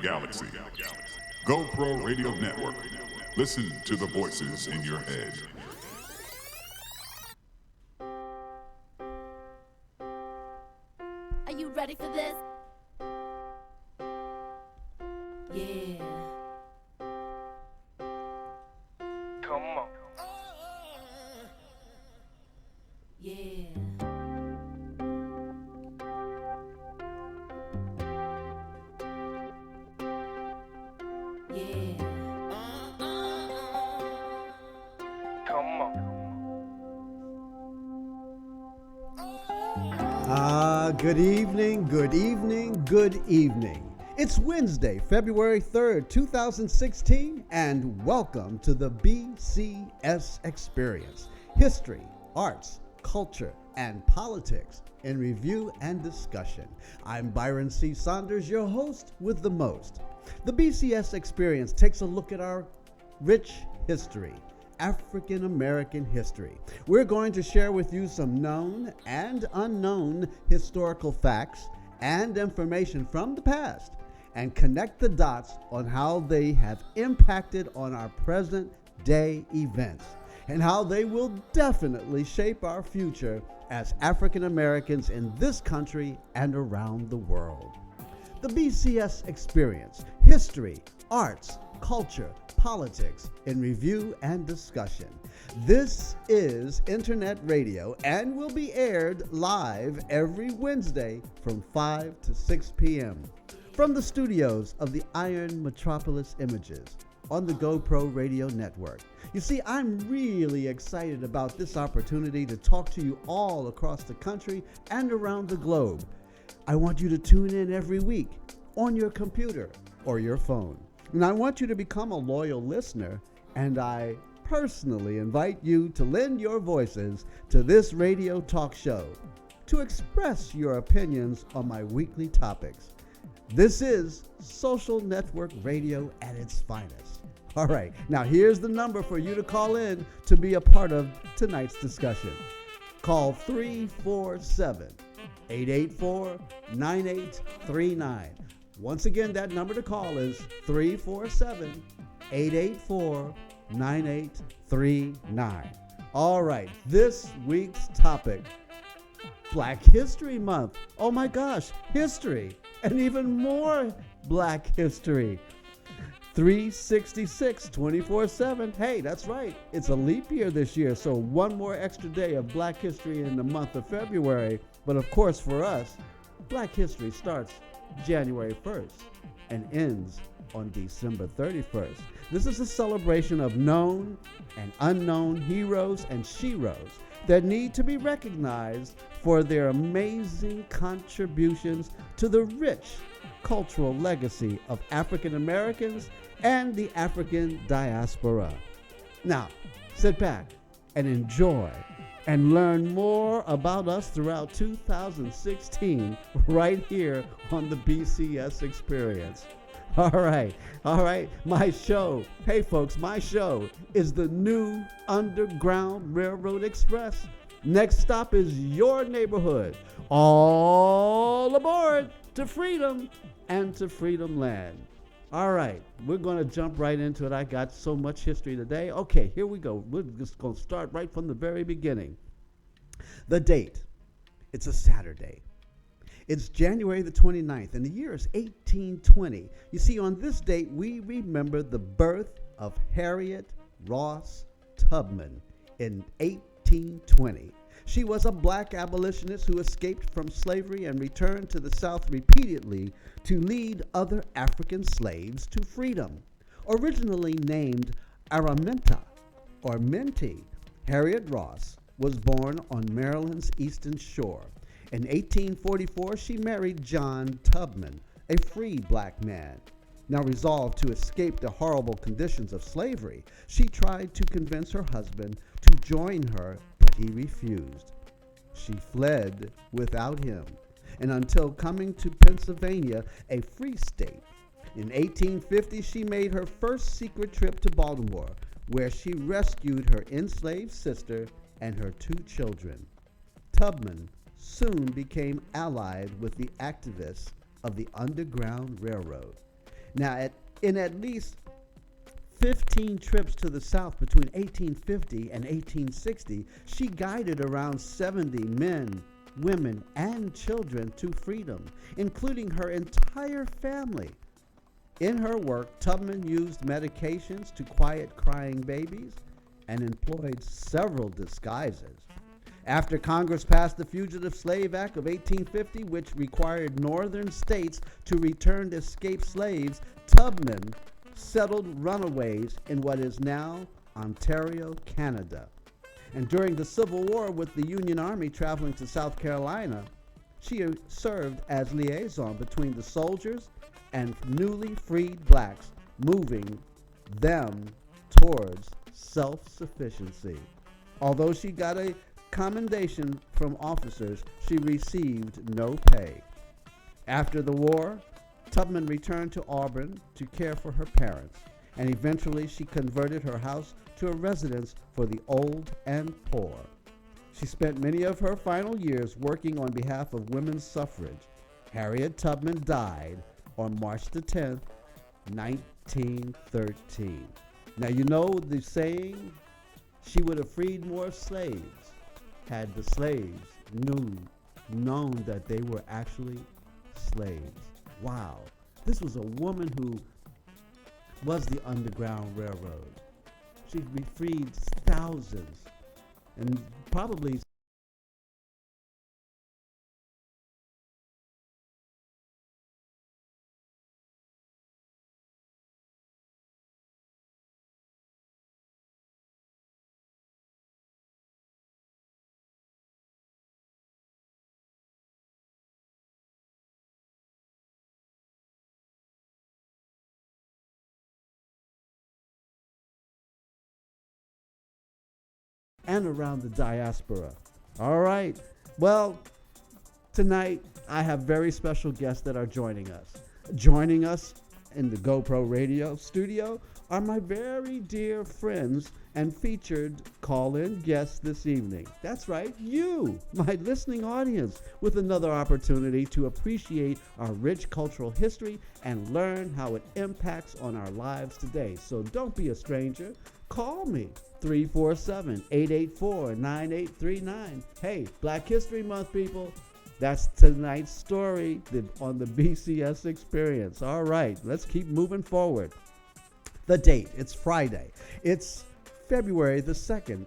galaxy. GoPro Radio Network. Listen to the voices in your head. Are you ready for this? Yeah. Come on. Yeah. Yeah. Come on. Good evening, good evening, good evening. It's Wednesday, February 3rd, 2016, and welcome to the BCS Experience. History, arts, culture, and politics in review and discussion. I'm Byron C. Saunders, your host with the most. The BCS Experience takes a look at our rich history, African American history. We're going to share with you some known and unknown historical facts and information from the past and connect the dots on how they have impacted on our present day events and how they will definitely shape our future as African Americans in this country and around the world. The BCS Experience, history, arts, culture, politics in review and discussion. This is internet radio and will be aired live every Wednesday from 5 to 6 p.m. from the studios of the Iron Metropolis Images on the GoPro Radio Network. You see, I'm really excited about this opportunity to talk to you all across the country and around the globe. I want you to tune in every week on your computer or your phone. And I want you to become a loyal listener, and I personally invite you to lend your voices to this radio talk show to express your opinions on my weekly topics. This is social network radio at its finest. All right, now here's the number for you to call in to be a part of tonight's discussion. Call 347-884-9839. Once again, that number to call is 347-884-9839. All right, this week's topic, Black History Month. Oh my gosh, history, and even more Black history. 366, 24/7. Hey, that's right. It's a leap year this year, so one more extra day of Black history in the month of February. But of course, for us, Black history starts January 1st and ends on December 31st. This is a celebration of known and unknown heroes and sheroes that need to be recognized for their amazing contributions to the rich cultural legacy of African Americans and the African Diaspora. Now, sit back and enjoy and learn more about us throughout 2016 right here on the BCS Experience. All right, my show, hey folks, my show is the new Underground Railroad Express. Next stop is your neighborhood. All aboard to freedom and to Freedom Land. All right, we're going to jump right into it. I got so much history today. Okay, here we go. We're just going to start right from the very beginning. The date, it's a Saturday. It's January the 29th, and the year is 1820. You see, on this date, we remember the birth of Harriet Ross Tubman in 1820. She was a black abolitionist who escaped from slavery and returned to the South repeatedly to lead other African slaves to freedom. Originally named Araminta or Minty, Harriet Ross was born on Maryland's Eastern Shore. In 1844, she married John Tubman, a free black man. Now resolved to escape the horrible conditions of slavery, she tried to convince her husband to join her, but he refused. She fled without him, and until coming to Pennsylvania, a free state. In 1850, she made her first secret trip to Baltimore, where she rescued her enslaved sister and her 2 children. Tubman soon became allied with the activists of the Underground Railroad. Now, in at least 15 trips to the South between 1850 and 1860, she guided around 70 men, women, and children to freedom, including her entire family. In her work, Tubman used medications to quiet crying babies and employed several disguises. After Congress passed the Fugitive Slave Act of 1850, which required northern states to return escaped slaves, Tubman settled runaways in what is now Ontario, Canada. And during the Civil War, with the Union Army traveling to South Carolina, she served as liaison between the soldiers and newly freed blacks, moving them towards self-sufficiency. Although she got a commendation from officers, she received no pay. After the war, Tubman returned to Auburn to care for her parents, and eventually she converted her house to a residence for the old and poor. She spent many of her final years working on behalf of women's suffrage. Harriet Tubman died on March the 10th, 1913. Now, you know the saying, she would have freed more slaves had the slaves known that they were actually slaves. Wow. This was a woman who was the Underground Railroad. She freed thousands and probably and around the diaspora. All right. Well, tonight I have very special guests that are joining us. Joining us in the GoPro Radio studio are my very dear friends and featured call-in guests this evening. That's right, you, my listening audience, with another opportunity to appreciate our rich cultural history and learn how it impacts on our lives today. So don't be a stranger. Call me, 347-884-9839. Hey, Black History Month, people. That's tonight's story on the BCS Experience. All right, let's keep moving forward. The date, it's Friday. It's February the 2nd.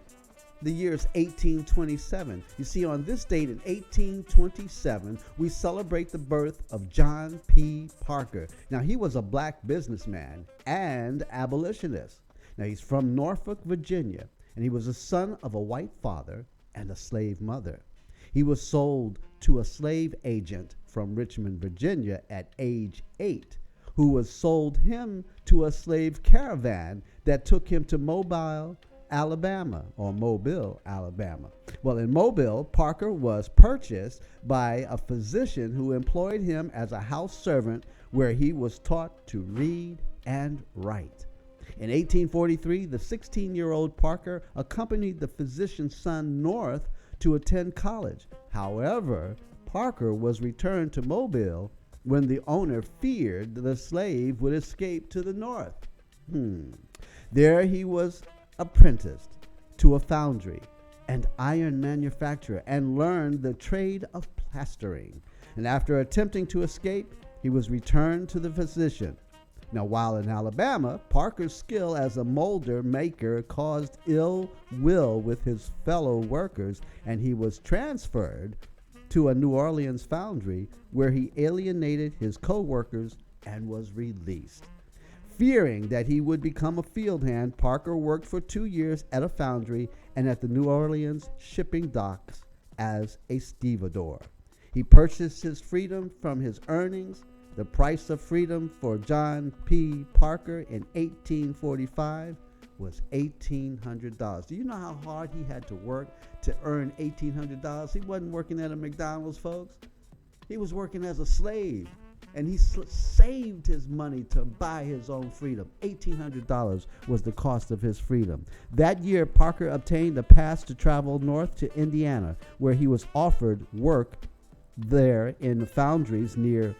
The year's 1827. You see, on this date in 1827, we celebrate the birth of John P. Parker. Now, he was a black businessman and abolitionist. Now, he's from Norfolk, Virginia, and he was the son of a white father and a slave mother. He was sold to a slave agent from Richmond, Virginia at age 8, who was sold him to a slave caravan that took him to Mobile, Alabama. Well, in Mobile, Parker was purchased by a physician who employed him as a house servant, where he was taught to read and write. In 1843, the 16-year-old Parker accompanied the physician's son north to attend college. However, Parker was returned to Mobile when the owner feared the slave would escape to the north. There he was apprenticed to a foundry and iron manufacturer and learned the trade of plastering. And after attempting to escape, he was returned to the physician. Now, while in Alabama, Parker's skill as a molder maker caused ill will with his fellow workers, and he was transferred to a New Orleans foundry where he alienated his co-workers and was released. Fearing that he would become a field hand, Parker worked for 2 years at a foundry and at the New Orleans shipping docks as a stevedore. He purchased his freedom from his earnings. The price of freedom for John P. Parker in 1845 was $1,800. Do you know how hard he had to work to earn $1,800? He wasn't working at a McDonald's, folks. He was working as a slave, and he saved his money to buy his own freedom. $1,800 was the cost of his freedom. That year, Parker obtained a pass to travel north to Indiana, where he was offered work there in the foundries near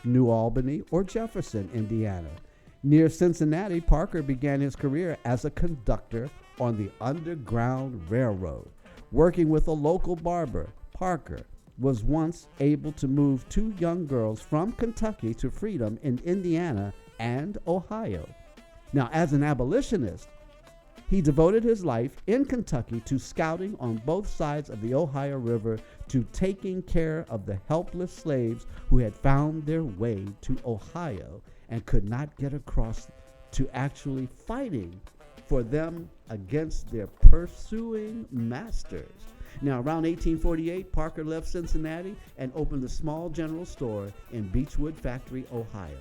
New Albany, or Jefferson, Indiana. Near Cincinnati, Parker began his career as a conductor on the Underground Railroad. Working with a local barber, Parker was once able to move two young girls from Kentucky to freedom in Indiana and Ohio. Now, as an abolitionist, he devoted his life in Kentucky to scouting on both sides of the Ohio River, to taking care of the helpless slaves who had found their way to Ohio and could not get across, to actually fighting for them against their pursuing masters. Now, around 1848, Parker left Cincinnati and opened a small general store in Beechwood Factory, Ohio.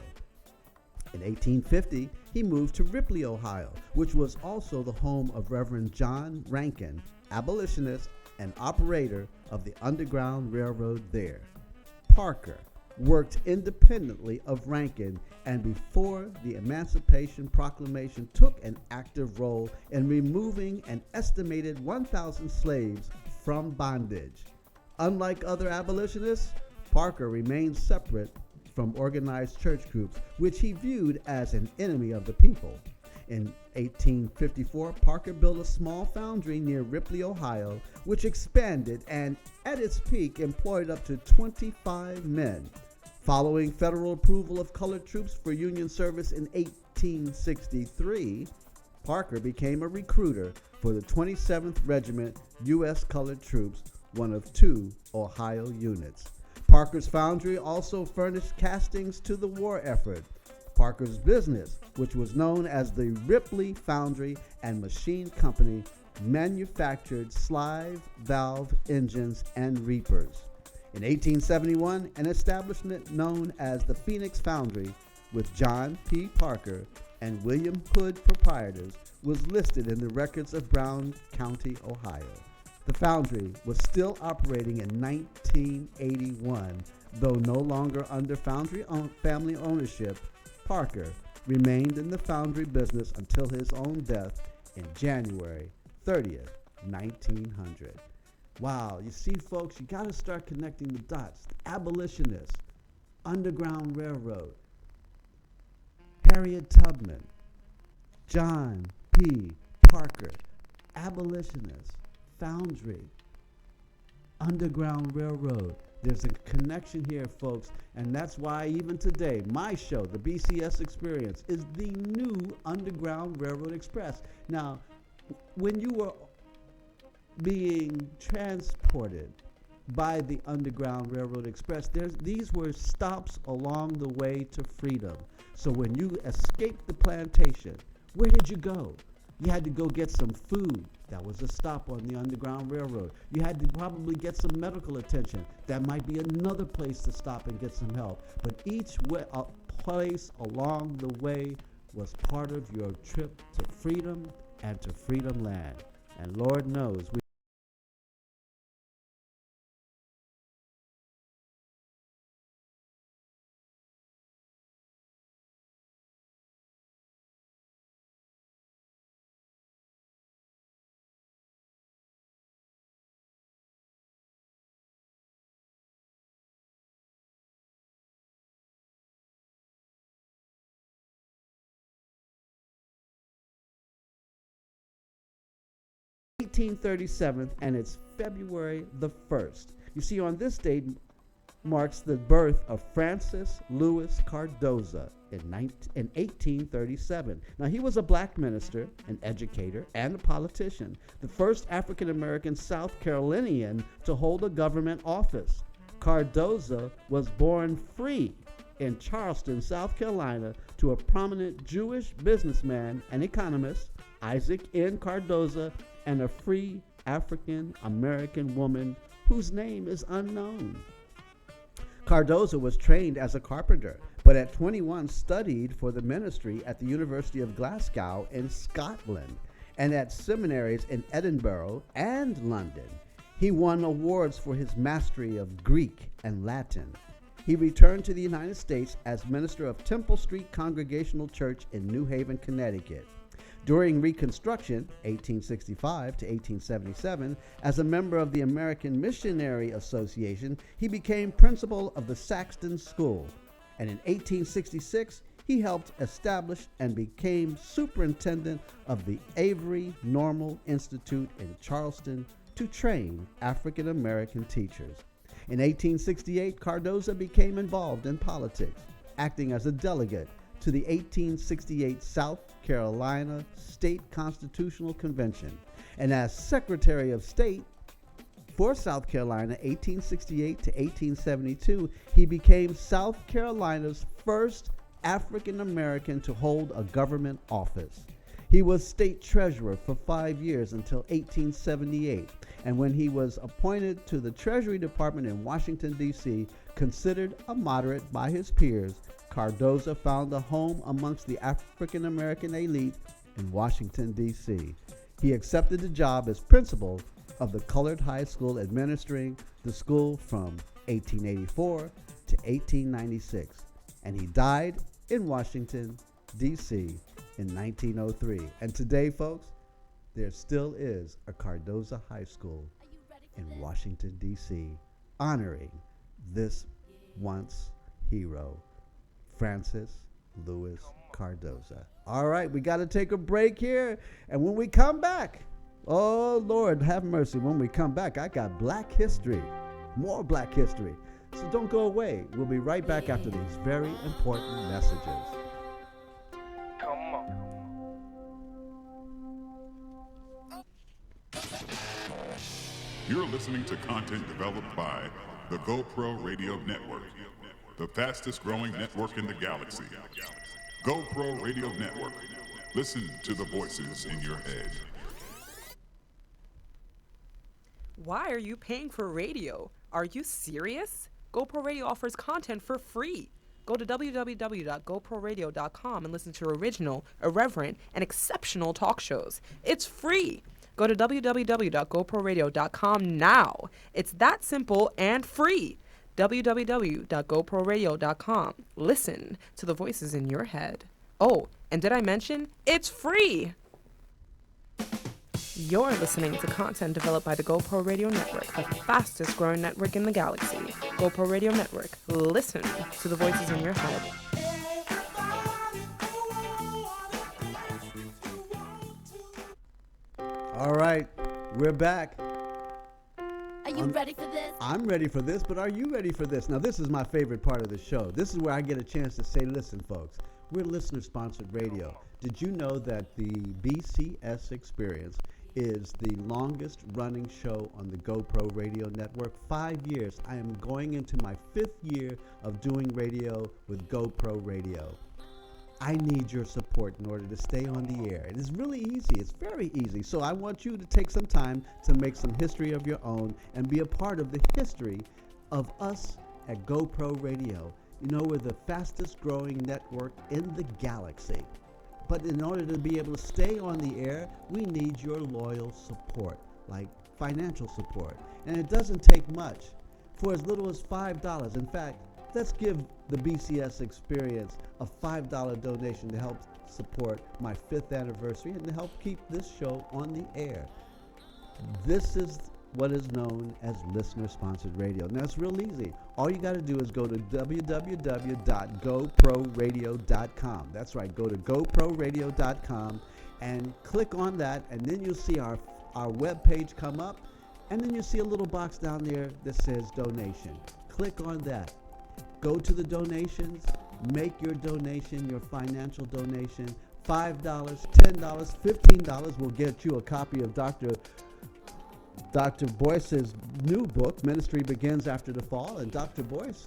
In 1850, he moved to Ripley, Ohio, which was also the home of Reverend John Rankin, abolitionist and operator of the Underground Railroad there. Parker worked independently of Rankin, and before the Emancipation Proclamation took an active role in removing an estimated 1,000 slaves from bondage. Unlike other abolitionists, Parker remained separate from organized church groups, which he viewed as an enemy of the people. In 1854, Parker built a small foundry near Ripley, Ohio, which expanded and at its peak employed up to 25 men. Following federal approval of colored troops for Union service in 1863, Parker became a recruiter for the 27th Regiment U.S. Colored Troops, one of two Ohio units. Parker's foundry also furnished castings to the war effort. Parker's business, which was known as the Ripley Foundry and Machine Company, manufactured slide valve engines and reapers. In 1871, an establishment known as the Phoenix Foundry, with John P. Parker and William Hood proprietors, was listed in the records of Brown County, Ohio. The foundry was still operating in 1981, though no longer under foundry family ownership. Parker remained in the foundry business until his own death in January 30th, 1900. Wow, you see, folks, you got to start connecting the dots. The abolitionists, Underground Railroad, Harriet Tubman, John P. Parker, abolitionists, foundry, Underground Railroad. There's a connection here, folks, and that's why even today, my show, the BCS Experience, is the new Underground Railroad Express. Now, when you were being transported by the Underground Railroad Express, these were stops along the way to freedom. So when you escaped the plantation, where did you go? You had to go get some food. That was a stop on the Underground Railroad. You had to probably get some medical attention. That might be another place to stop and get some help. But each place along the way was part of your trip to freedom and to Freedom Land. And Lord knows, we (1837), and it's February the 1st. You see, on this date marks the birth of Francis Louis Cardozo in 1837. Now, he was a black minister, an educator, and a politician, the first African-American South Carolinian to hold a government office. Cardozo was born free in Charleston, South Carolina, to a prominent Jewish businessman and economist, Isaac N. Cardozo, and a free African-American woman whose name is unknown. Cardozo was trained as a carpenter, but at 21 studied for the ministry at the University of Glasgow in Scotland and at seminaries in Edinburgh and London. He won awards for his mastery of Greek and Latin. He returned to the United States as minister of Temple Street Congregational Church in New Haven, Connecticut. During Reconstruction, 1865 to 1877, as a member of the American Missionary Association, he became principal of the Saxton School. And in 1866, he helped establish and became superintendent of the Avery Normal Institute in Charleston to train African American teachers. In 1868, Cardoza became involved in politics, acting as a delegate to the 1868 South Carolina State Constitutional Convention, and as Secretary of State for South Carolina 1868 to 1872, he became South Carolina's first African American to hold a government office. He was state treasurer for 5 years until 1878, and when he was appointed to the Treasury Department in Washington, D.C., considered a moderate by his peers, Cardoza found a home amongst the African American elite in Washington, D.C. He accepted the job as principal of the colored high school, administering the school from 1884 to 1896, and he died in Washington, D.C. in 1903. And today, folks, there still is a Cardoza High School in Washington, D.C., honoring this once hero, Francis Louis Cardoza. All right, we got to take a break here. And when we come back, oh, Lord, have mercy. When we come back, I got Black History, more Black History. So don't go away. We'll be right back after these very important messages. Come on. You're listening to content developed by the GoPro Radio Network, the fastest growing network in the galaxy. GoPro Radio Network. Listen to the voices in your head. Why are you paying for radio? Are you serious? GoPro Radio offers content for free. Go to www.goproradio.com and listen to original, irreverent, and exceptional talk shows. It's free. Go to www.goproradio.com now. It's that simple and free. www.goproradio.com. Listen to the voices in your head. Oh, and did I mention it's free? You're listening to content developed by the GoPro Radio Network, the fastest growing network in the galaxy. GoPro Radio Network. Listen to the voices in your head. All right, we're back. Are you ready for this? I'm ready for this, but are you ready for this? Now, this is my favorite part of the show. This is where I get a chance to say, listen, folks, we're listener-sponsored radio. Did you know that the BCS Experience is the longest running show on the GoPro Radio Network? 5 years. I am going into my 5th year of doing radio with GoPro Radio. I need your support in order to stay on the air. It is really easy. It's very easy. So I want you to take some time to make some history of your own and be a part of the history of us at GoPro Radio. You know, we're the fastest growing network in the galaxy. But in order to be able to stay on the air, we need your loyal support, like financial support. And it doesn't take much. For as little as $5. In fact, let's give the BCS Experience a $5 donation to help support my 5th anniversary and to help keep this show on the air. This is what is known as listener-sponsored radio. Now, it's real easy. All you got to do is go to www.goproradio.com. That's right, go to goproradio.com and click on that, and then you'll see our web page come up, and then you'll see a little box down there that says donation. Click on that. Go to the donations, make your donation, your financial donation. $5, $10, $15 will get you a copy of Dr. Boyce's new book, Ministry Begins After the Fall, and Dr. Boyce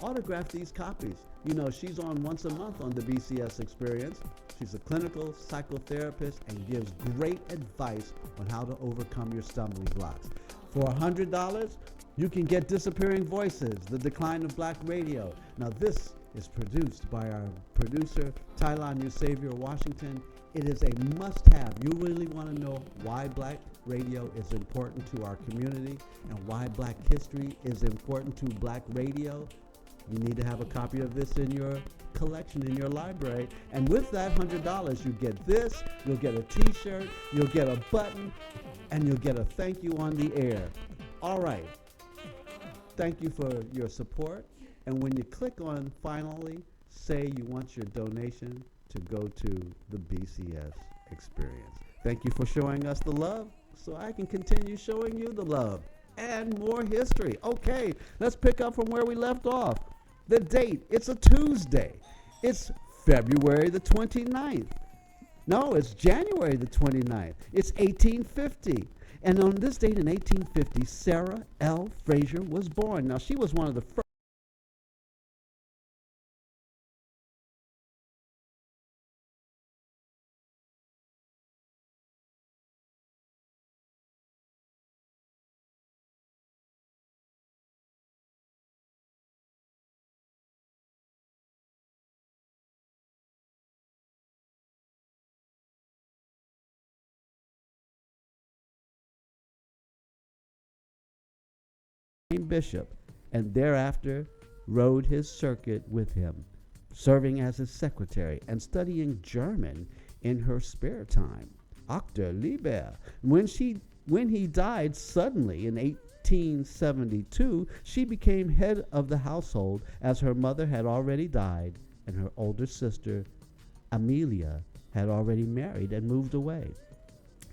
autographed these copies. You know, she's on once a month on the BCS Experience. She's a clinical psychotherapist and gives great advice on how to overcome your stumbling blocks. For $100, you can get Disappearing Voices, The Decline of Black Radio. Now, this is produced by our producer, Tylon Xavier Washington. It is a must-have. You really want to know why black radio is important to our community and why black history is important to black radio? You need to have a copy of this in your collection, in your library. And with that $100, you get this, you'll get a t-shirt, you'll get a button, and you'll get a thank you on the air. All right. Thank you for your support. And when you click on finally, say you want your donation to go to the BCS Experience. Thank you for showing us the love so I can continue showing you the love and more history. Okay, let's pick up from where we left off. The date, it's a Tuesday. It's February the 29th. No, it's January the 29th. It's 1850. And on this date in 1850, Sarah L. Fraser was born. Now, she was one of the first bishop, and thereafter rode his circuit with him, serving as his secretary and studying German in her spare time. Acte liber. When he died suddenly in 1872, she became head of the household, as her mother had already died and her older sister Amelia had already married and moved away.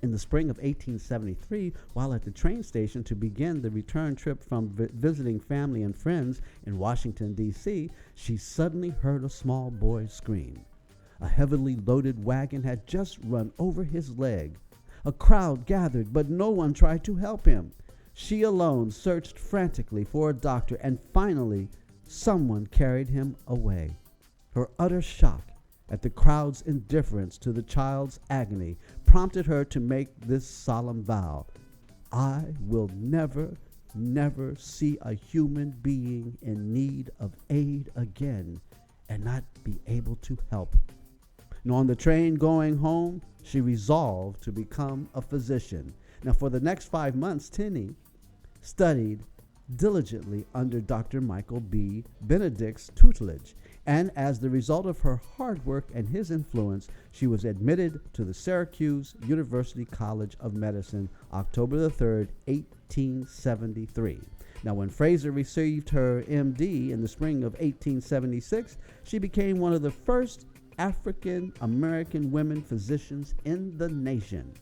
In the spring of 1873, while at the train station to begin the return trip from visiting family and friends in Washington, D.C., she suddenly heard a small boy scream. A heavily loaded wagon had just run over his leg. A crowd gathered, but no one tried to help him. She alone searched frantically for a doctor, and finally, someone carried him away. Her utter shock at the crowd's indifference to the child's agony prompted her to make this solemn vow: I will never, never see a human being in need of aid again and not be able to help. And on the train going home, she resolved to become a physician. Now, for the next 5 months, Tinney studied diligently under Dr. Michael B. Benedict's tutelage, and as the result of her hard work and his influence, she was admitted to the Syracuse University College of Medicine October the 3rd, 1873. Now, when Fraser received her MD in the spring of 1876, she became one of the first African American women physicians in the nation.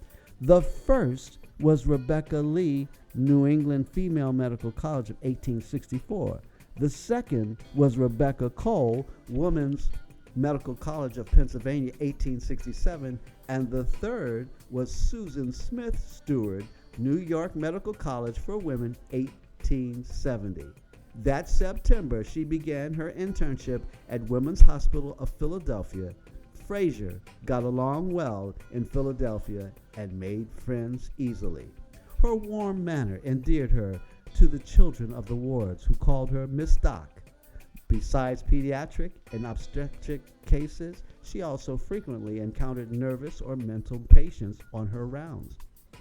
The first was Rebecca Lee, New England Female Medical College of 1864. The second was Rebecca Cole, Women's Medical College of Pennsylvania, 1867. And the third was Susan Smith Stewart, New York Medical College for Women, 1870. That September, she began her internship at Women's Hospital of Philadelphia. Fraser got along well in Philadelphia and made friends easily. Her warm manner endeared her to the children of the wards, who called her Miss Doc. Besides pediatric and obstetric cases, she also frequently encountered nervous or mental patients on her rounds.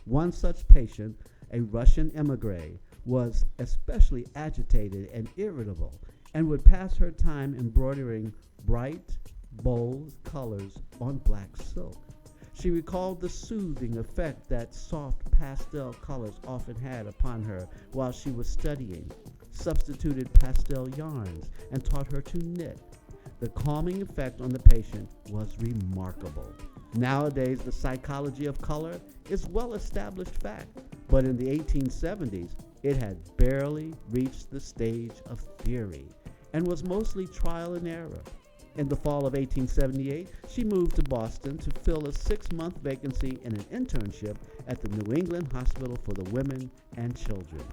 One such patient, a Russian emigre, was especially agitated and irritable and would pass her time embroidering bright, bold colors on black silk. She recalled the soothing effect that soft pastel colors often had upon her while she was studying, substituted pastel yarns, and taught her to knit. The calming effect on the patient was remarkable. Nowadays, the psychology of color is well-established fact, but in the 1870s, it had barely reached the stage of theory and was mostly trial and error. In the fall of 1878, she moved to Boston to fill a 6-month vacancy in an internship at the New England Hospital for the Women and Children.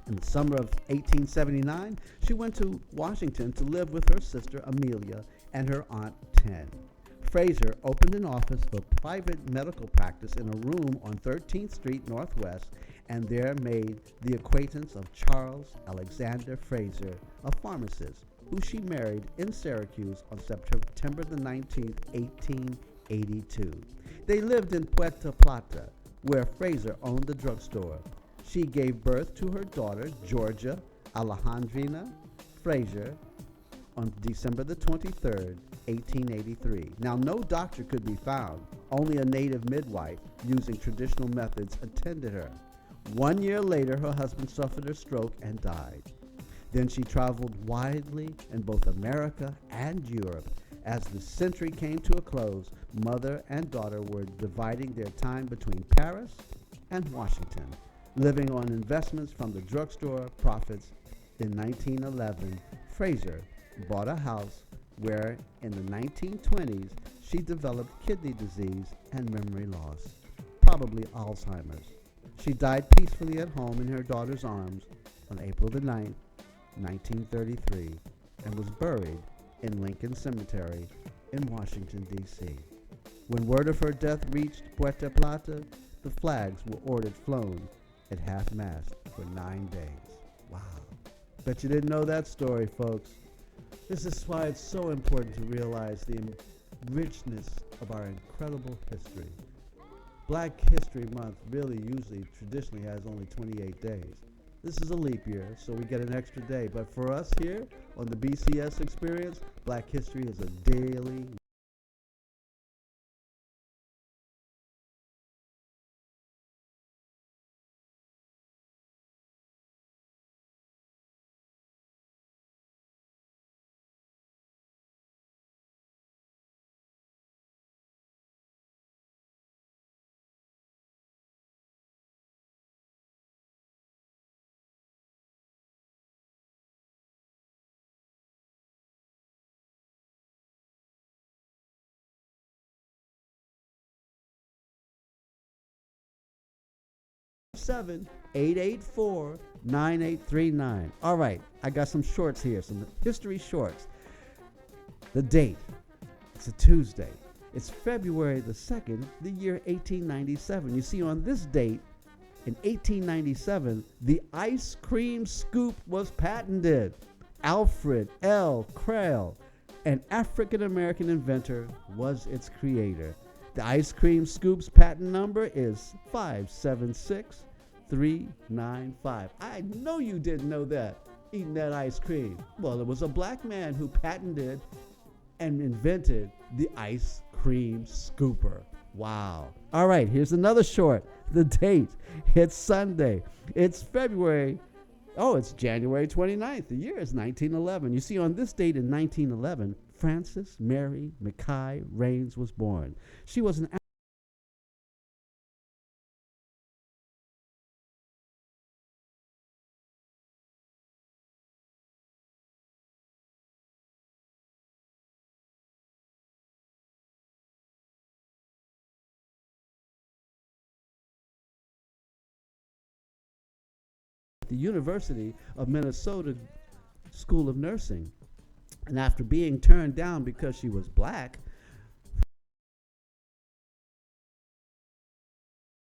In the summer of 1879, she went to Washington to live with her sister Amelia and her aunt Ten. Fraser opened an office for private medical practice in a room on 13th Street Northwest, and there made the acquaintance of Charles Alexander Fraser, a pharmacist, who she married in Syracuse on September the 19th, 1882. They lived in Puerto Plata, where Fraser owned the drugstore. She gave birth to her daughter, Georgia Alejandrina Fraser, on December the 23rd, 1883. Now, no doctor could be found. Only a native midwife, using traditional methods, attended her. 1 year later, her husband suffered a stroke and died. Then she traveled widely in both America and Europe. As the century came to a close, mother and daughter were dividing their time between Paris and Washington, living on investments from the drugstore profits. In 1911, Fraser bought a house where in the 1920s she developed kidney disease and memory loss, probably Alzheimer's. She died peacefully at home in her daughter's arms on April the 9th, 1933, and was buried in Lincoln Cemetery in Washington, D.C. When word of her death reached Puerto Plata, the flags were ordered flown at half-mast for 9 days. Wow. Bet you didn't know that story, folks. This is why it's so important to realize the richness of our incredible history. Black History Month really usually traditionally has only 28 days. This is a leap year, so we get an extra day. But for us here on the BCS Experience, Black History is a daily. Seven 884-9839. All right, I got some shorts here, some history shorts. The date, it's a Tuesday. It's February the 2nd, the year 1897. You see, on this date, in 1897, the ice cream scoop was patented. Alfred L. Krell, an African-American inventor, was its creator. The ice cream scoop's patent number is 576395. I know you didn't know that, eating that ice cream. Well, it was a black man who patented and invented the ice cream scooper. Wow. All right, here's another short. The date, it's Sunday. It's January 29th. The year is 1911. You see, on this date in 1911, Frances Mary Mackay Raines was born. She was an at the University of Minnesota School of Nursing. And after being turned down because she was black,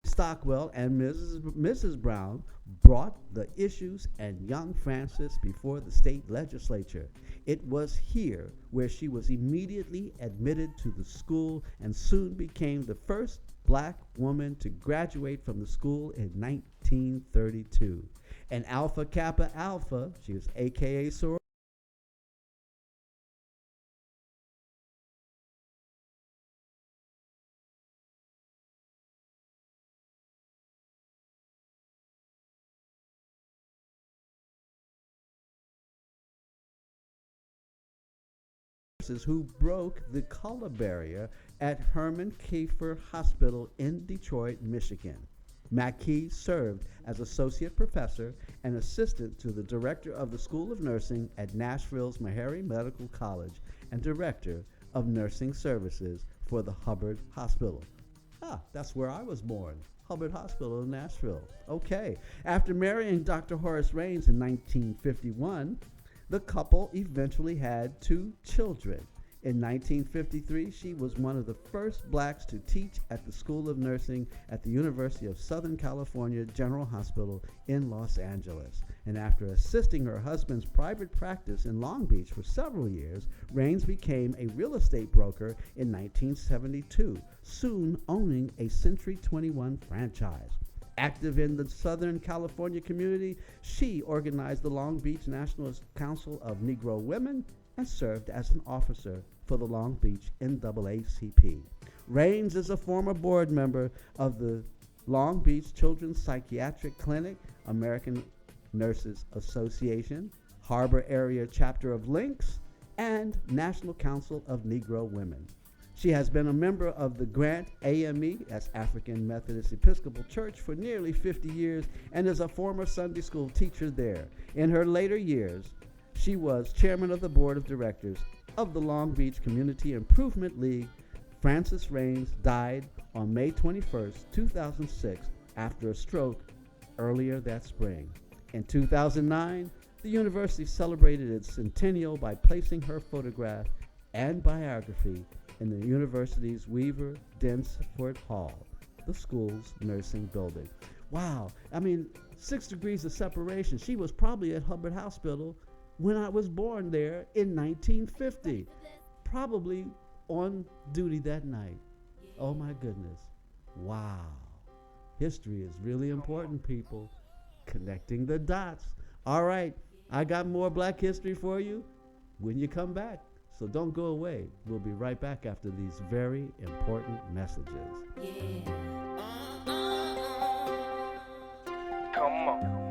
Stockwell and Mrs. Brown brought the issues and young Frances before the state legislature. It was here where she was immediately admitted to the school and soon became the first black woman to graduate from the school in 1932. And Alpha Kappa Alpha, she was AKA sorority, who broke the color barrier at Herman Kiefer Hospital in Detroit, Michigan. McKee served as associate professor and assistant to the director of the School of Nursing at Nashville's Meharry Medical College and director of nursing services for the Hubbard Hospital. That's where I was born. Hubbard Hospital in Nashville. Okay. After marrying Dr. Horace Raines in 1951, the couple eventually had 2 children. In 1953, she was one of the first blacks to teach at the School of Nursing at the University of Southern California General Hospital in Los Angeles. And after assisting her husband's private practice in Long Beach for several years, Raines became a real estate broker in 1972, soon owning a Century 21 franchise. Active in the Southern California community, she organized the Long Beach National Council of Negro Women and served as an officer for the Long Beach NAACP. Raines is a former board member of the Long Beach Children's Psychiatric Clinic, American Nurses Association, Harbor Area Chapter of Lynx, and National Council of Negro Women. She has been a member of the Grant AME, that's African Methodist Episcopal Church, for nearly 50 years and is a former Sunday school teacher there. In her later years, she was chairman of the board of directors of the Long Beach Community Improvement League. Frances Raines died on May 21st, 2006, after a stroke earlier that spring. In 2009, the university celebrated its centennial by placing her photograph and biography in the university's Weaver Densford Hall, the school's nursing building. Wow, 6 degrees of separation. She was probably at Hubbard Hospital when I was born there in 1950, probably on duty that night. Oh my goodness. Wow. History is really important, people. Connecting the dots. All right, I got more Black history for you when you come back. So don't go away. We'll be right back after these very important messages. Come on.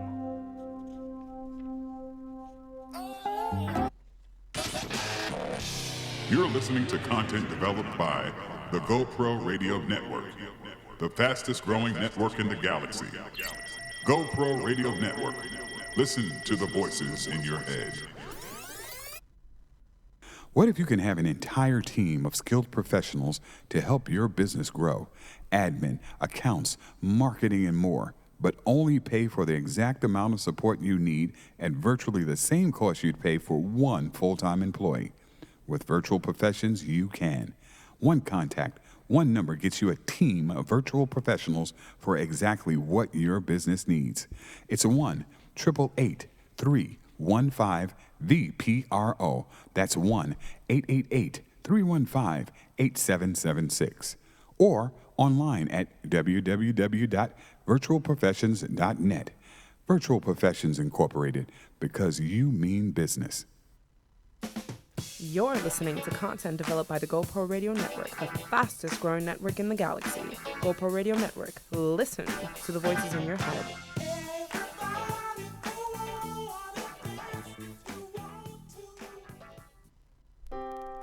You're listening to content developed by the GoPro Radio Network, the fastest growing network in the galaxy. GoPro Radio Network. Listen to the voices in your head. What if you can have an entire team of skilled professionals to help your business grow? Admin, accounts, marketing, and more, but only pay for the exact amount of support you need at virtually the same cost you'd pay for one full-time employee. With Virtual Professions, you can. One contact, one number gets you a team of virtual professionals for exactly what your business needs. It's a 1-888-315-VPRO. That's 1-888-315-8776. Or online at www.virtualprofessions.net. Virtual Professions Incorporated, because you mean business. You're listening to content developed by the GoPro Radio Network, the fastest growing network in the galaxy. GoPro Radio Network. Listen to the voices in your head.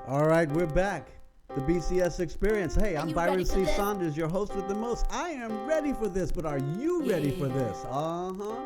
All right, we're back. The BCS Experience. Hey, I'm Byron C. Saunders, your host with the most. I am ready for this, but are you ready for this? Uh-huh.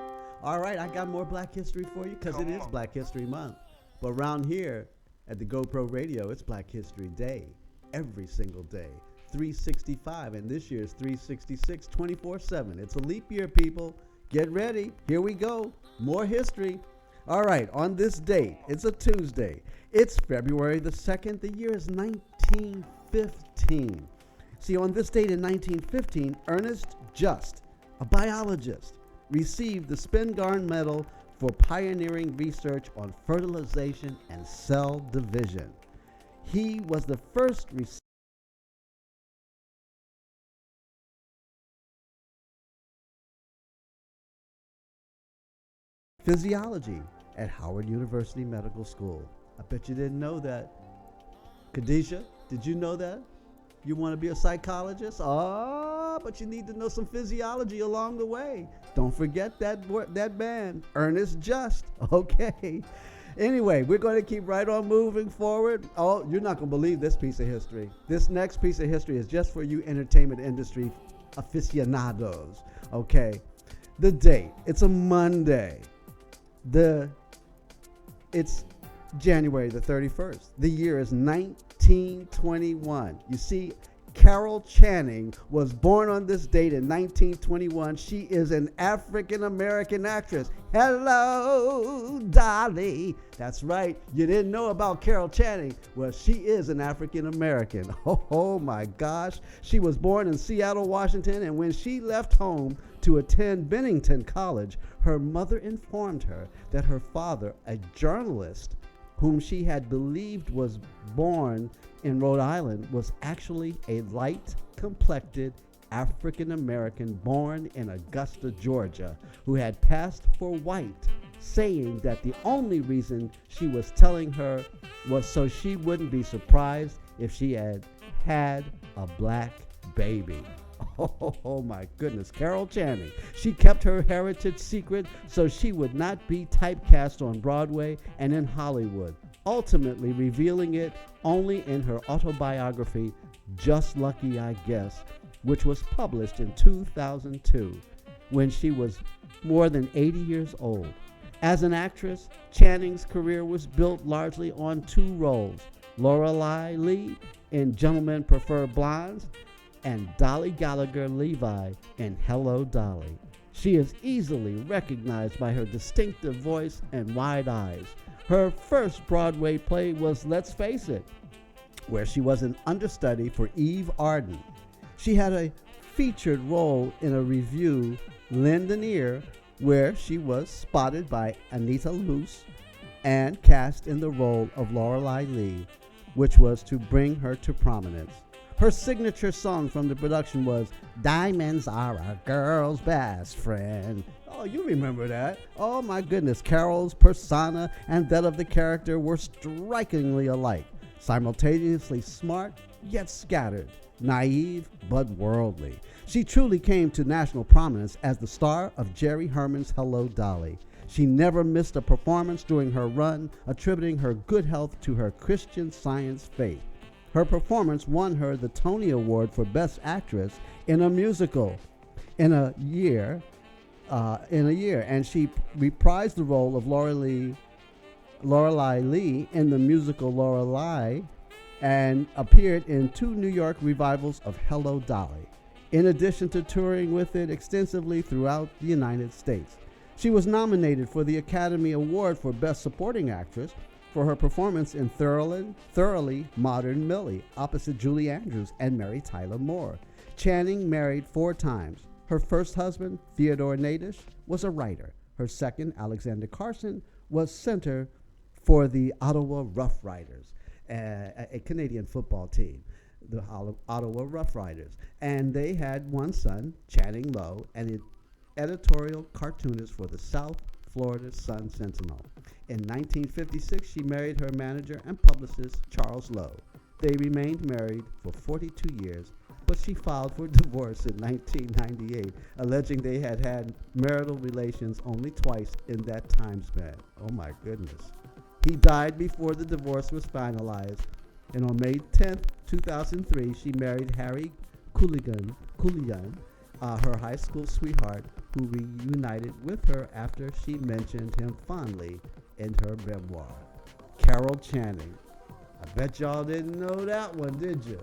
All right, I got more Black history for you because it is Black History Month. But around here at the GoPro Radio, it's Black History Day, every single day, 365, and this year's 366, 24/7. It's a leap year, people. Get ready. Here we go. More history. All right, on this date, it's a Tuesday. It's February the 2nd. The year is 1915. See, on this date in 1915, Ernest Just, a biologist, received the Spingarn Medal for pioneering research on fertilization and cell division. He was the first physiology at Howard University Medical School. I bet you didn't know that. Khadijah, did you know that? You want to be a psychologist? But you need to know some physiology along the way. Don't forget that band, Ernest Just. Okay. Anyway, we're going to keep right on moving forward. Oh, you're not going to believe this piece of history. This next piece of history is just for you entertainment industry aficionados. Okay. The date, it's a Monday. It's January the 31st. The year is 1921. You see, Carol Channing was born on this date in 1921. She is an African-American actress. Hello, Dolly. That's right. You didn't know about Carol Channing. Well, she is an African-American. Oh my gosh. She was born in Seattle, Washington, and when she left home to attend Bennington College, her mother informed her that her father, a journalist whom she had believed was born in Rhode Island, was actually a light-complected African-American born in Augusta, Georgia, who had passed for white, saying that the only reason she was telling her was so she wouldn't be surprised if she had a black baby. Oh my goodness, Carol Channing. She kept her heritage secret so she would not be typecast on Broadway and in Hollywood, ultimately revealing it only in her autobiography, Just Lucky, I Guess, which was published in 2002 when she was more than 80 years old. As an actress, Channing's career was built largely on two roles, Lorelei Lee in Gentlemen Prefer Blondes and Dolly Gallagher Levi in Hello, Dolly. She is easily recognized by her distinctive voice and wide eyes. Her first Broadway play was Let's Face It, where she was an understudy for Eve Arden. She had a featured role in a revue, Lend an Ear, where she was spotted by Anita Luce and cast in the role of Lorelei Lee, which was to bring her to prominence. Her signature song from the production was Diamonds Are a Girl's Best Friend. Oh, you remember that. Oh my goodness, Carol's persona and that of the character were strikingly alike, simultaneously smart yet scattered, naive but worldly. She truly came to national prominence as the star of Jerry Herman's Hello, Dolly. She never missed a performance during her run, attributing her good health to her Christian Science faith. Her performance won her the Tony Award for Best Actress in a Musical in a year, and she reprised the role of Lorelei Lee in the musical Lorelei and appeared in 2 New York revivals of Hello, Dolly, in addition to touring with it extensively throughout the United States. She was nominated for the Academy Award for Best Supporting Actress for her performance in Thoroughly Modern Millie, opposite Julie Andrews and Mary Tyler Moore. Channing married 4 times. Her first husband, Theodore Nadish, was a writer. Her second, Alexander Carson, was center for the Ottawa Rough Riders, a Canadian football team, the Ottawa Rough Riders. And they had one son, Channing Lowe, and an editorial cartoonist for the South Florida Sun Sentinel. In 1956, she married her manager and publicist, Charles Lowe. They remained married for 42 years, but she filed for divorce in 1998, alleging they had had marital relations only twice in that time span. Oh my goodness. He died before the divorce was finalized, and on May 10th, 2003, she married Harry Cooligan, her high school sweetheart, who reunited with her after she mentioned him fondly in her memoir. Carol Channing. I bet y'all didn't know that one, did you?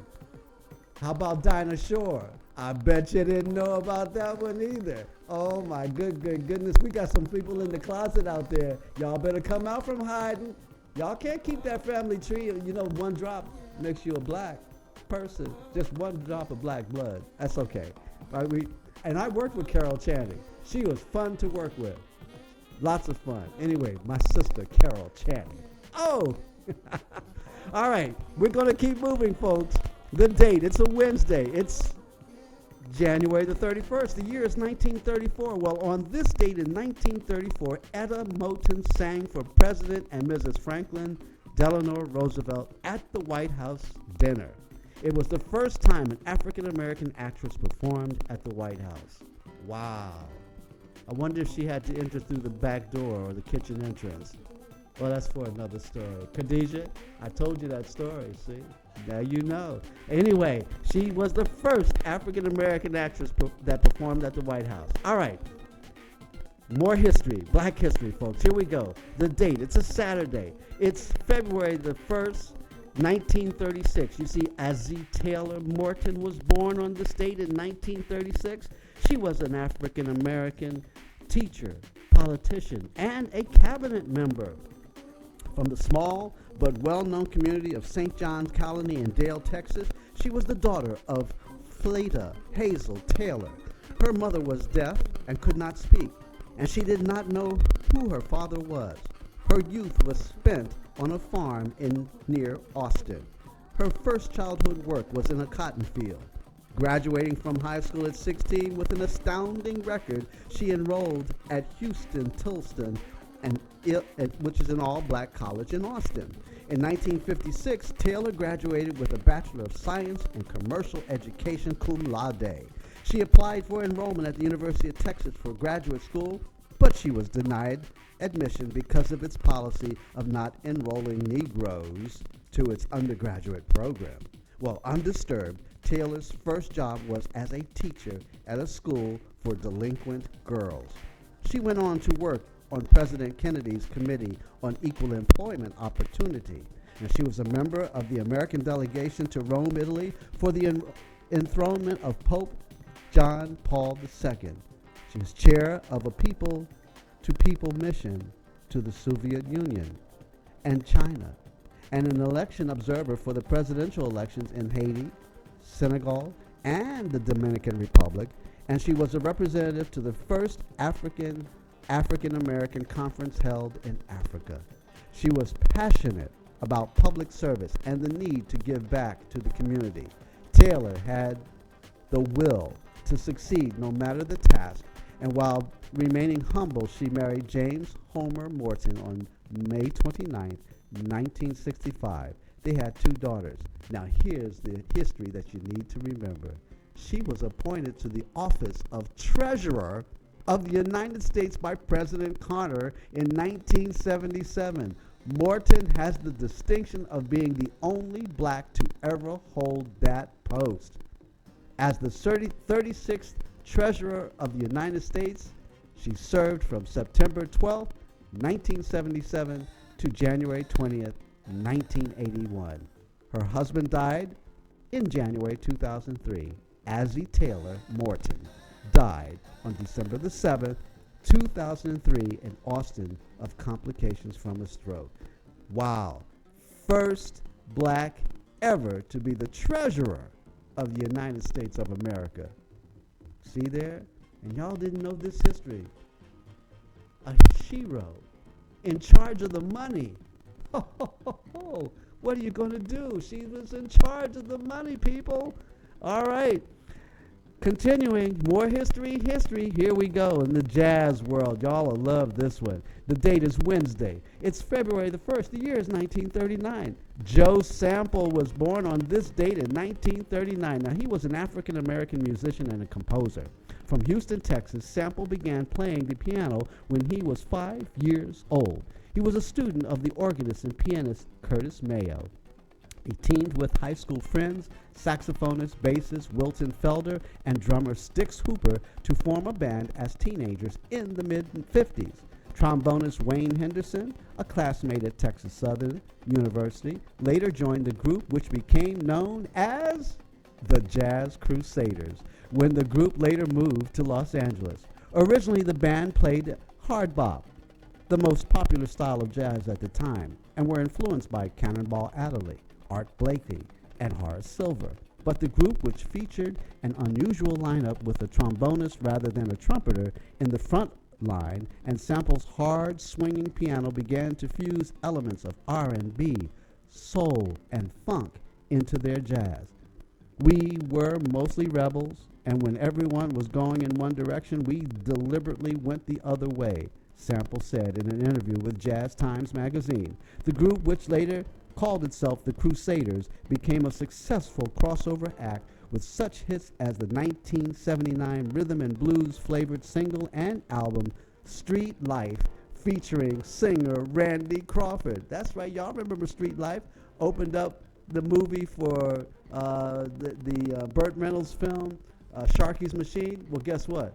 How about Dinah Shore? I bet you didn't know about that one either. Oh my goodness. We got some people in the closet out there. Y'all better come out from hiding. Y'all can't keep that family tree. You know, one drop makes you a black person. Just one drop of black blood. That's okay. And I worked with Carol Channing. She was fun to work with. Lots of fun. Anyway, my sister, Carol Channing. Oh! All right. We're going to keep moving, folks. The date, it's a Wednesday. It's January the 31st. The year is 1934. Well, on this date in 1934, Etta Moten sang for President and Mrs. Franklin Delano Roosevelt at the White House dinner. It was the first time an African-American actress performed at the White House. Wow. I wonder if she had to enter through the back door or the kitchen entrance. Well, that's for another story. Khadijah, I told you that story, see? Now you know. Anyway, she was the first African-American actress that performed at the White House. All right. More history, black history, folks. Here we go. The date, it's a Saturday. It's February the 1st, 1936. You see, Azzie Taylor Morton was born on this date in 1936. She was an African-American teacher, politician, and a cabinet member. From the small but well-known community of St. John's Colony in Dale, Texas, she was the daughter of Fleta Hazel Taylor. Her mother was deaf and could not speak, and she did not know who her father was. Her youth was spent on a farm near Austin. Her first childhood work was in a cotton field. Graduating from high school at 16 with an astounding record, she enrolled at Houston-Tillotson, which is an all-black college in Austin. In 1956, Taylor graduated with a Bachelor of Science in Commercial Education cum laude. She applied for enrollment at the University of Texas for graduate school, but she was denied admission because of its policy of not enrolling Negroes to its undergraduate program. Well, undisturbed, Taylor's first job was as a teacher at a school for delinquent girls. She went on to work on President Kennedy's Committee on Equal Employment Opportunity. And she was a member of the American delegation to Rome, Italy for the enthronement of Pope John Paul II. She was chair of a people-to-people mission to the Soviet Union and China, and an election observer for the presidential elections in Haiti, Senegal, and the Dominican Republic, and she was a representative to the first African-American conference held in Africa. She was passionate about public service and the need to give back to the community. Taylor had the will to succeed no matter the task, and while remaining humble, she married James Homer Morton on May 29, 1965. They had 2 daughters. Now here's the history that you need to remember. She was appointed to the office of Treasurer of the United States by President Carter in 1977. Morton has the distinction of being the only black to ever hold that post. As the 36th Treasurer of the United States, she served from September 12, 1977 to January 20th, 1981. Her husband died in January 2003. Azzie Taylor Morton died on December the 7th, 2003 in Austin of complications from a stroke. Wow. First black ever to be the treasurer of the United States of America. See there? And y'all didn't know this history. A shero in charge of the money. Ho, ho, ho, ho. What are you going to do? She was in charge of the money, people. All right. Continuing, more history. Here we go in the jazz world. Y'all will love this one. The date is Wednesday. It's February the 1st. The year is 1939. Joe Sample was born on this date in 1939. Now, he was an African-American musician and a composer. From Houston, Texas, Sample began playing the piano when he was 5 years old. He was a student of the organist and pianist Curtis Mayo. He teamed with high school friends, saxophonist, bassist Wilton Felder, and drummer Stix Hooper to form a band as teenagers in the mid-50s. Trombonist Wayne Henderson, a classmate at Texas Southern University, later joined the group which became known as the Jazz Crusaders when the group later moved to Los Angeles. Originally, the band played hard bop, the most popular style of jazz at the time, and were influenced by Cannonball Adderley, Art Blakey, and Horace Silver. But the group, which featured an unusual lineup with a trombonist rather than a trumpeter in the front line, and Sample's hard swinging piano, began to fuse elements of R&B, soul, and funk into their jazz. We were mostly rebels, and when everyone was going in one direction, we deliberately went the other way, Sample said in an interview with Jazz Times magazine. The group, which later called itself the Crusaders, became a successful crossover act with such hits as the 1979 rhythm and blues flavored single and album Street Life, featuring singer Randy Crawford. That's right, y'all remember Street Life? Opened up the movie for the Burt Reynolds film, Sharky's Machine. Well, guess what?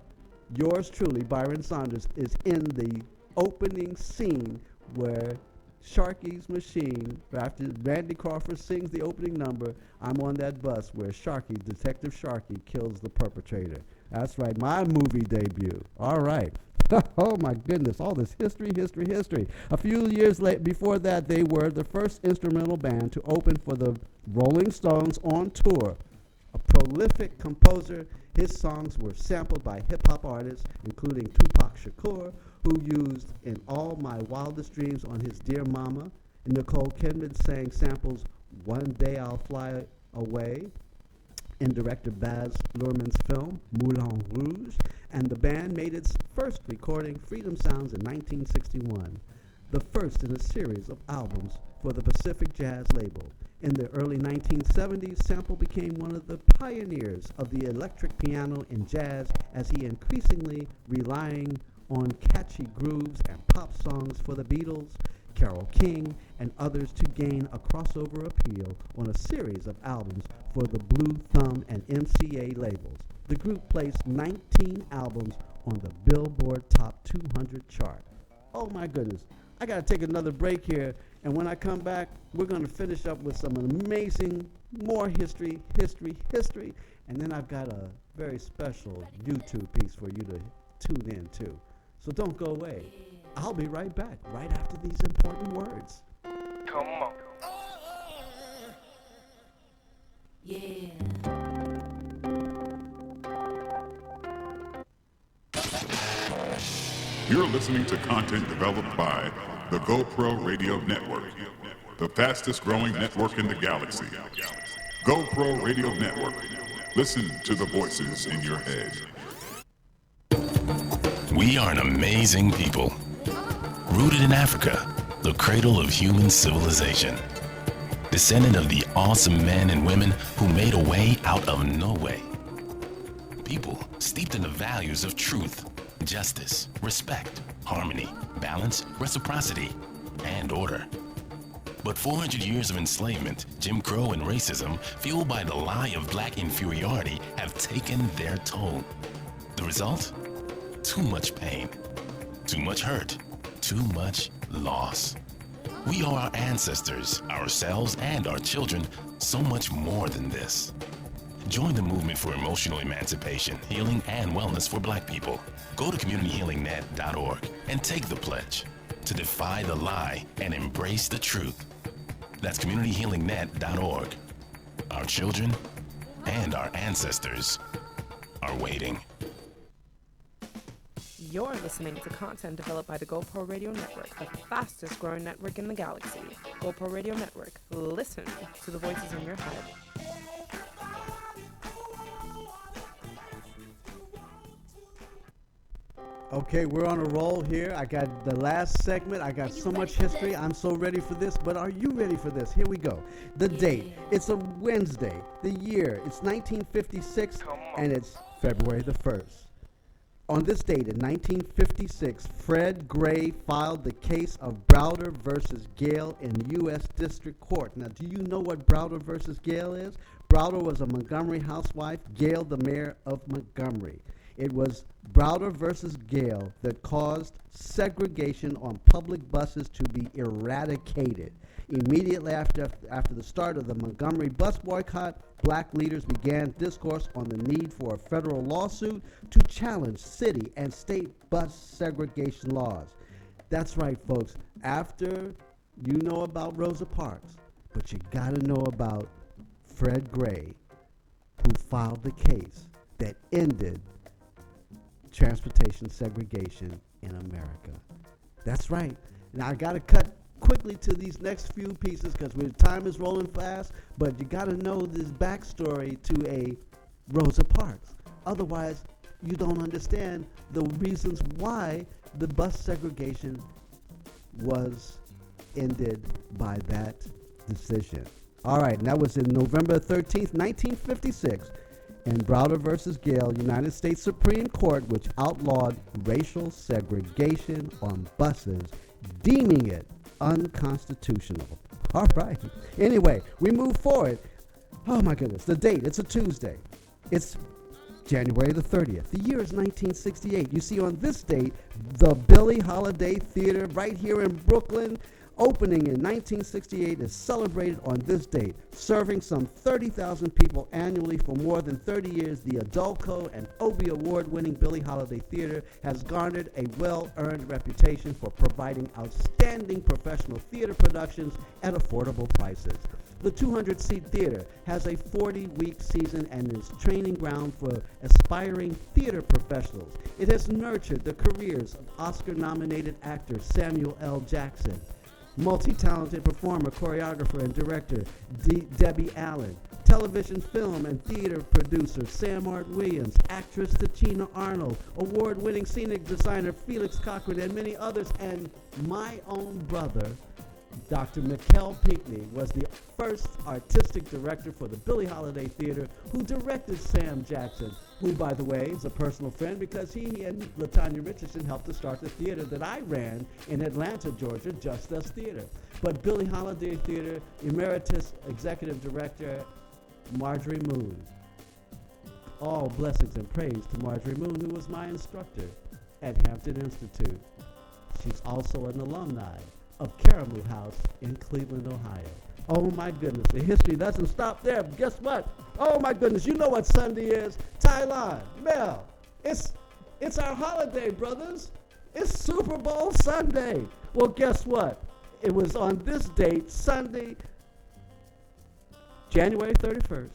Yours truly, Byron Saunders, is in the opening scene where Sharky's Machine, after Randy Crawford sings the opening number, I'm on that bus where Sharky, Detective Sharky, kills the perpetrator. That's right, my movie debut. All right. Oh my goodness, all this history. A few years before that, they were the first instrumental band to open for the Rolling Stones on tour. A prolific composer, his songs were sampled by hip-hop artists, including Tupac Shakur, who used In All My Wildest Dreams on his Dear Mama. And Nicole Kidman sang samples One Day I'll Fly Away in director Baz Luhrmann's film Moulin Rouge. And the band made its first recording, Freedom Sounds, in 1961, the first in a series of albums for the Pacific Jazz label. In the early 1970s, Sample became one of the pioneers of the electric piano in jazz as he increasingly relying on catchy grooves and pop songs for the Beatles, Carole King, and others to gain a crossover appeal on a series of albums for the Blue Thumb and MCA labels. The group placed 19 albums on the Billboard Top 200 chart. Oh my goodness. I got to take another break here, and when I come back, we're going to finish up with some amazing, more history, and then I've got a very special YouTube piece for you to tune in to. So don't go away. I'll be right back, right after these important words. Come on. Yeah. You're listening to content developed by the GoPro Radio Network, the fastest growing network in the galaxy. GoPro Radio Network. Listen to the voices in your head. We are an amazing people, rooted in Africa, the cradle of human civilization. Descendant of the awesome men and women who made a way out of no way. People steeped in the values of truth, justice, respect, harmony, balance, reciprocity, and order. But 400 years of enslavement, Jim Crow, and racism, fueled by the lie of black inferiority, have taken their toll. The result? Too much pain, too much hurt, too much loss. We owe our ancestors, ourselves, and our children so much more than this. Join the movement for emotional emancipation, healing, and wellness for Black people. Go to communityhealingnet.org and take the pledge to defy the lie and embrace the truth. That's communityhealingnet.org. Our children and our ancestors are waiting. You're listening to content developed by the GoPro Radio Network, the fastest growing network in the galaxy. GoPro Radio Network. Listen to the voices in your head. Okay, we're on a roll here. I got the last segment. I got so much history. I'm so ready for this. But are you ready for this? Here we go. The date. It's a Wednesday. The year. It's 1956, and it's February the 1st. On this date in 1956, Fred Gray filed the case of Browder versus Gale in U.S. District Court. Now, do you know what Browder versus Gale is? Browder was a Montgomery housewife, Gale the mayor of Montgomery. It was Browder versus Gale that caused segregation on public buses to be eradicated. Immediately after the start of the Montgomery bus boycott, black leaders began discourse on the need for a federal lawsuit to challenge city and state bus segregation laws. That's right, folks. After you know about Rosa Parks, but you got to know about Fred Gray, who filed the case that ended transportation segregation in America. That's right. Now I got to cut quickly to these next few pieces because time is rolling fast, but you got to know this backstory to a Rosa Parks. Otherwise, you don't understand the reasons why the bus segregation was ended by that decision. All right, and that was in November 13th, 1956. In Browder versus Gale, United States Supreme Court, which outlawed racial segregation on buses, deeming it unconstitutional. All right. Anyway, we move forward. Oh my goodness, the date, it's a Tuesday. It's January the 30th. The year is 1968. You see, on this date, the Billie Holiday Theater right here in Brooklyn, opening in 1968, is celebrated on this date, serving some 30,000 people annually for more than 30 years. The Adolco and Obie Award-winning Billie Holiday Theater has garnered a well-earned reputation for providing outstanding professional theater productions at affordable prices. The 200-seat theater has a 40-week season and is training ground for aspiring theater professionals. It has nurtured the careers of Oscar-nominated actor Samuel L. Jackson, multi-talented performer, choreographer, and director Debbie Allen, television, film, and theater producer Sam Art Williams, actress Tachina Arnold, award-winning scenic designer Felix Cochran, and many others, and my own brother, Dr. Mikkel Pinckney was the first artistic director for the Billie Holiday Theater who directed Sam Jackson, who, by the way, is a personal friend because he and LaTanya Richardson helped to start the theater that I ran in Atlanta, Georgia, Just Us Theater. But Billie Holiday Theater Emeritus Executive Director Marjorie Moon. All blessings and praise to Marjorie Moon, who was my instructor at Hampton Institute. She's also an alumni of Caramoo House in Cleveland, Ohio. Oh my goodness, the history doesn't stop there. But guess what? Oh my goodness, you know what Sunday is? Thailand, Mel, it's our holiday, brothers. It's Super Bowl Sunday. Well, guess what? It was on this date, Sunday, January 31st,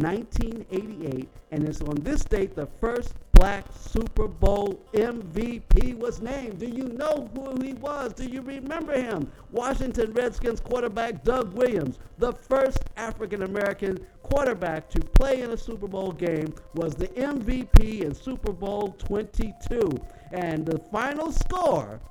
1988, and it's on this date the first black Super Bowl MVP was named. Do you know who he was? Do you remember him? Washington Redskins quarterback Doug Williams, the first African-American quarterback to play in a Super Bowl game, was the MVP in Super Bowl 22. And the final score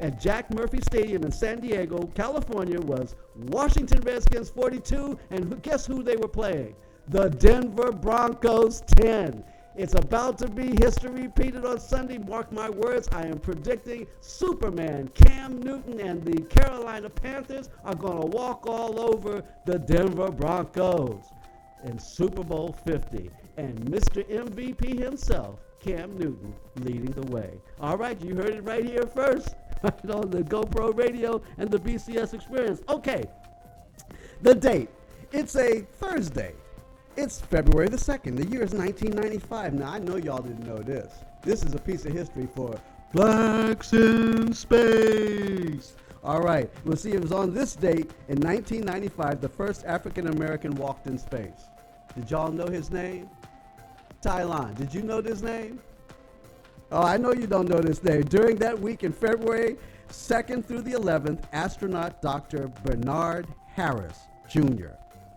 at Jack Murphy Stadium in San Diego, California, was Washington Redskins 42, and guess who they were playing? The Denver Broncos 10. It's about to be history repeated on Sunday. Mark my words, I am predicting Superman, Cam Newton, and the Carolina Panthers are going to walk all over the Denver Broncos in Super Bowl 50. And Mr. MVP himself, Cam Newton, leading the way. All right, you heard it right here first, right on the GoPro Radio and the BCS Experience. Okay, the date. It's a Thursday. It's February the 2nd. The year is 1995. Now, I know y'all didn't know this. This is a piece of history for Blacks in Space. All right. We'll see, it was on this date in 1995 the first African-American walked in space. Did y'all know his name? Thailand. Did you know this name? Oh, I know you don't know this name. During that week in February 2nd through the 11th, astronaut Dr. Bernard Harris, Jr.,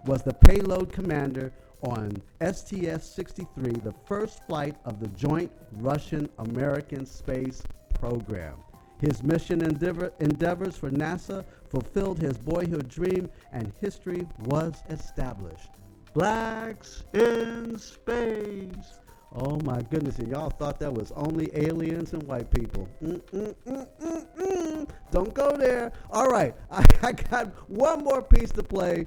was the payload commander on STS-63, the first flight of the joint Russian-American space program. His mission endeavors for NASA fulfilled his boyhood dream, and history was established. Blacks in Space. Oh my goodness, and y'all thought that was only aliens and white people. Don't go there. All right, I got one more piece to play.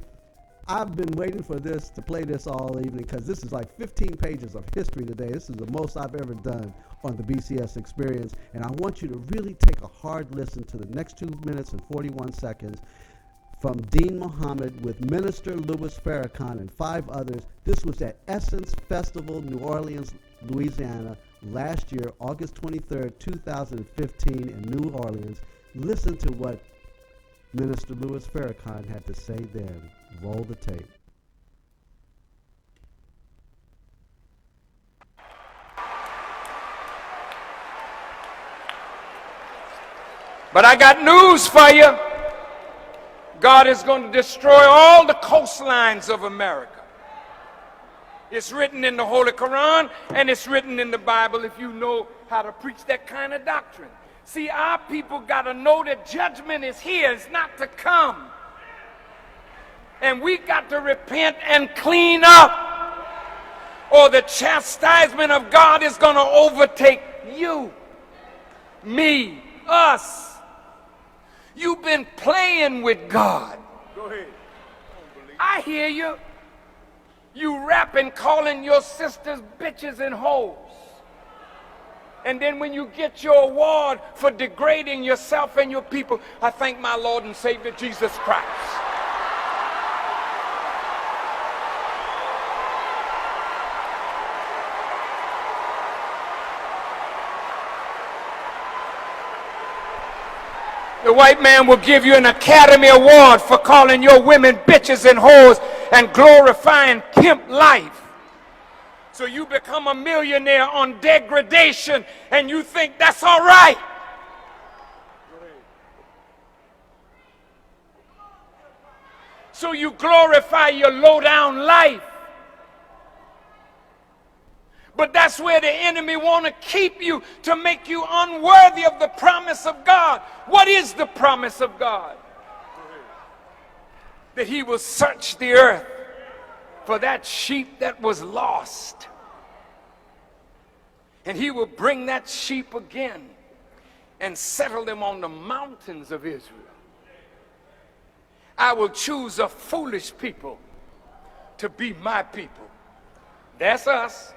I've been waiting for this, to play this all evening, because this is like 15 pages of history today. This is the most I've ever done on the BCS Experience, and I want you to really take a hard listen to the next 2 minutes and 41 seconds from Dean Muhammad with Minister Louis Farrakhan and 5 others. This was at Essence Festival, New Orleans, Louisiana, last year, August 23rd, 2015 in New Orleans. Listen to what Minister Louis Farrakhan had to say then. Roll the tape. But I got news for you. God is going to destroy all the coastlines of America. It's written in the Holy Quran, and it's written in the Bible if you know how to preach that kind of doctrine. See, our people got to know that judgment is here, it's not to come. And we got to repent and clean up, or the chastisement of God is going to overtake you, me, us. You've been playing with God. Go ahead. I hear you. You rapping, calling your sisters bitches and hoes. And then when you get your award for degrading yourself and your people, I thank my Lord and Savior Jesus Christ. The white man will give you an Academy Award for calling your women bitches and whores and glorifying pimp life. So you become a millionaire on degradation and you think that's all right. So you glorify your low-down life. But that's where the enemy want to keep you, to make you unworthy of the promise of God. What is the promise of God? that he will search the earth for that sheep that was lost. And he will bring that sheep again and settle them on the mountains of Israel. I will choose a foolish people to be my people. That's us.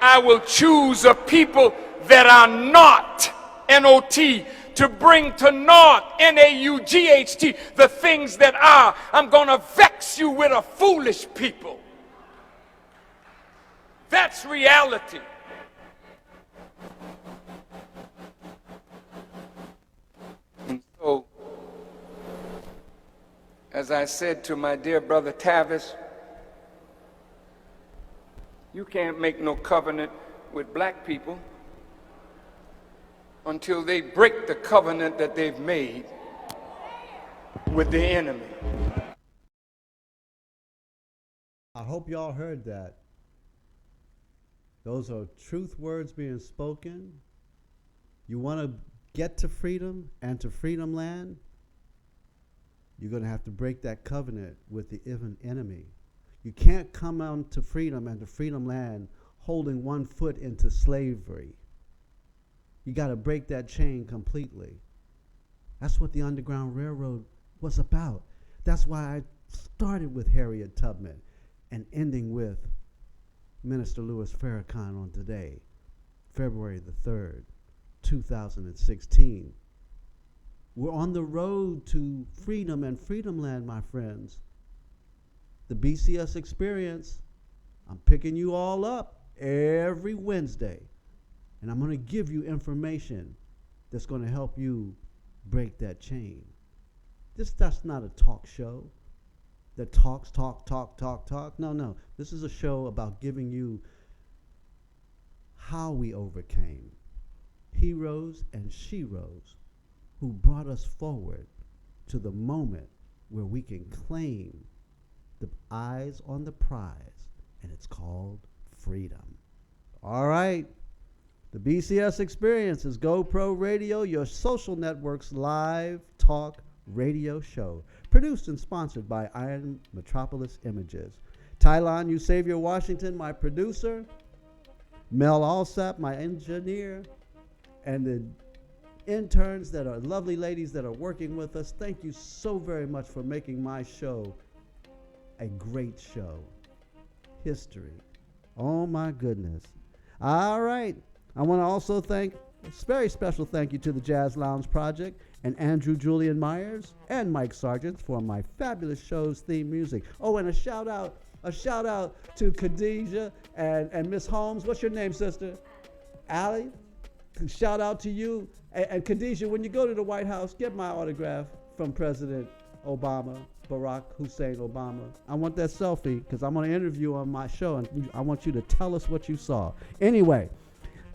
I will choose a people that are not, N-O-T, to bring to naught, N-A-U-G-H-T, the things that are. I'm going to vex you with a foolish people. That's reality. And so, as I said to my dear brother Tavis, you can't make no covenant with black people until they break the covenant that they've made with the enemy. I hope y'all heard that. Those are truth words being spoken. You want to get to freedom and to freedom land, you're going to have to break that covenant with the enemy. You can't come on to freedom and to freedom land holding one foot into slavery. You got to break that chain completely. That's what the Underground Railroad was about. That's why I started with Harriet Tubman and ending with Minister Louis Farrakhan on today, February the 3rd, 2016. We're on the road to freedom and freedom land, my friends. The BCS Experience, I'm picking you all up every Wednesday, and I'm going to give you information that's going to help you break that chain. That's not a talk show that talks. No. This is a show about giving you how we overcame. Heroes and sheroes who brought us forward to the moment where we can claim the eyes on the prize, and it's called freedom. All right. The BCS Experience is GoPro Radio, your social network's live talk radio show, produced and sponsored by Iron Metropolis Images. Tylon U. Savior Washington, my producer, Mel Alsap, my engineer, and the interns that are lovely ladies that are working with us. Thank you so very much for making my show a great show. History. Oh my goodness. All right. I want to also thank a very special thank you to the Jazz Lounge Project and Andrew Julian Myers and Mike Sargent for my fabulous show's theme music. Oh, and a shout out to Khadijah and Miss Holmes. What's your name, sister? Allie. Shout out to you. And Khadijah, when you go to the White House, get my autograph from President Obama, Barack Hussein Obama. I want that selfie because I'm going to interview on my show, and I want you to tell us what you saw. Anyway,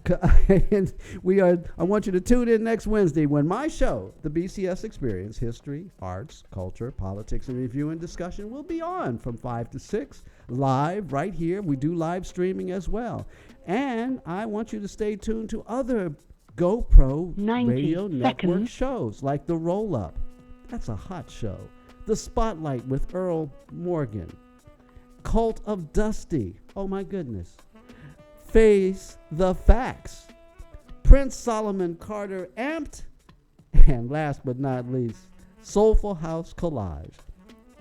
I want you to tune in next Wednesday when my show, the BCS Experience, History, Arts, Culture, Politics, and Review and Discussion, will be on from 5 to 6, live right here. We do live streaming as well. And I want you to stay tuned to other GoPro Radio Network shows like The Roll Up. That's a hot show. The Spotlight with Earl Morgan. Cult of Dusty. Oh my goodness. Face the Facts. Prince Solomon Carter Amped. And last but not least, Soulful House Collage.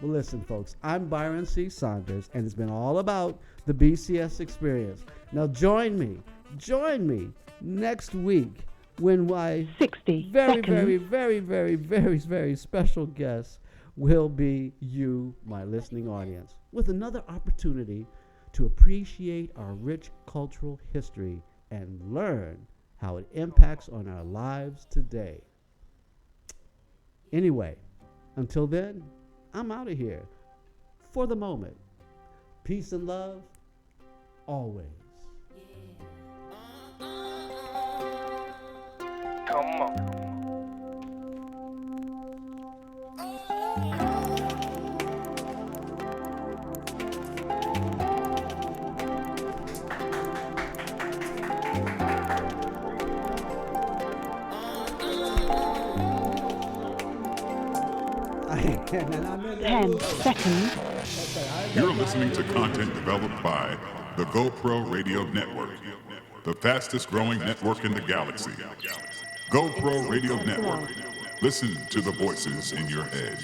Well, listen, folks, I'm Byron C. Saunders, and it's been all about the BCS Experience. Now join me next week when my very special guest will be you, my listening audience, with another opportunity to appreciate our rich cultural history and learn how it impacts on our lives today. Anyway, until then, I'm out of here for the moment. Peace and love, always. Come on. 10 seconds. You're listening to content developed by the GoPro Radio Network, the fastest growing network in the galaxy. GoPro Radio Network. Listen to the voices in your head.